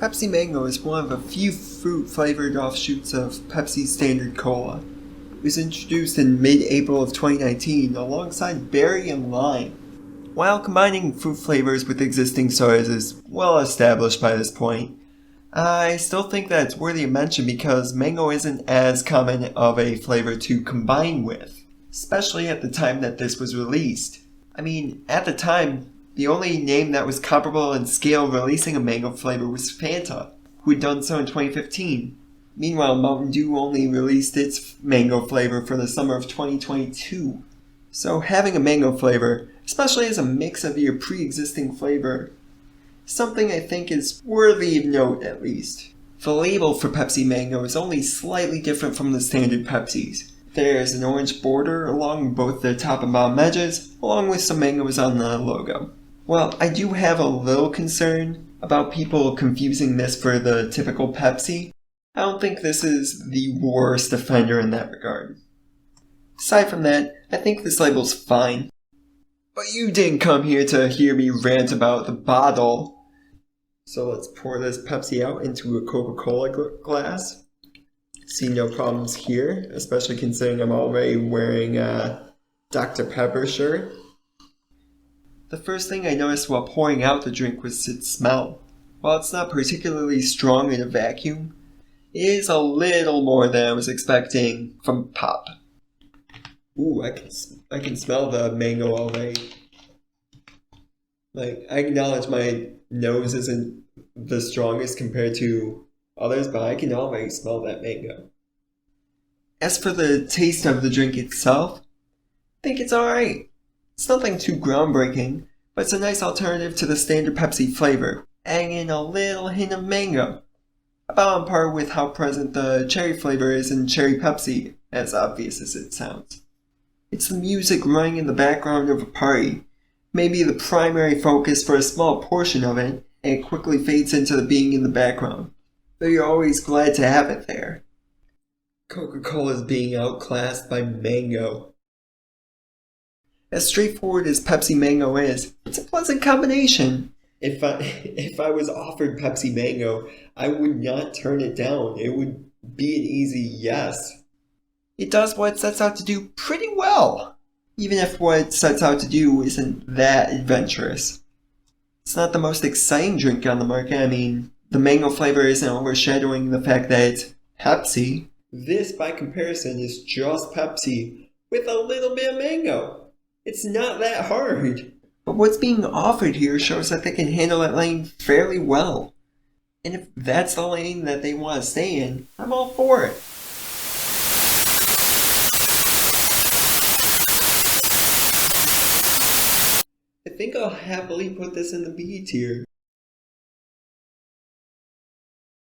Pepsi Mango is one of a few fruit-flavored offshoots of Pepsi's standard cola. It was introduced in mid-April of 2019 alongside berry and lime. While combining fruit flavors with existing sodas is well established by this point, I still think that it's worthy of mention because mango isn't as common of a flavor to combine with, especially at the time that this was released. At the time, the only name that was comparable in scale releasing a mango flavor was Fanta, who had done so in 2015. Meanwhile, Mountain Dew only released its mango flavor for the summer of 2022. So having a mango flavor, especially as a mix of your pre-existing flavor, is something I think is worthy of note at least. The label for Pepsi Mango is only slightly different from the standard Pepsis. There's an orange border along both the top and bottom edges, along with some mangoes on the logo. Well, I do have a little concern about people confusing this for the typical Pepsi. I don't think this is the worst offender in that regard. Aside from that, I think this label's fine. But you didn't come here to hear me rant about the bottle. So let's pour this Pepsi out into a Coca-Cola glass. See no problems here, especially considering I'm already wearing a Dr. Pepper shirt. The first thing I noticed while pouring out the drink was its smell. While it's not particularly strong in a vacuum, it is a little more than I was expecting from pop. Ooh, I can smell the mango already. I acknowledge my nose isn't the strongest compared to others, but I can already smell that mango. As for the taste of the drink itself, I think it's alright. It's nothing too groundbreaking, but it's a nice alternative to the standard Pepsi flavor, adding in a little hint of mango. About on par with how present the cherry flavor is in Cherry Pepsi, as obvious as it sounds. It's the music running in the background of a party, maybe the primary focus for a small portion of it, and it quickly fades into the being in the background, though you're always glad to have it there. Coca-Cola is being outclassed by mango. As straightforward as Pepsi Mango is, it's a pleasant combination. If I was offered Pepsi Mango, I would not turn it down. It would be an easy yes. It does what it sets out to do pretty well, even if what it sets out to do isn't that adventurous. It's not the most exciting drink on the market. The mango flavor isn't overshadowing the fact that it's Pepsi. This, by comparison, is just Pepsi with a little bit of mango. It's not that hard. But what's being offered here shows that they can handle that lane fairly well. And if that's the lane that they want to stay in, I'm all for it. I think I'll happily put this in the B tier.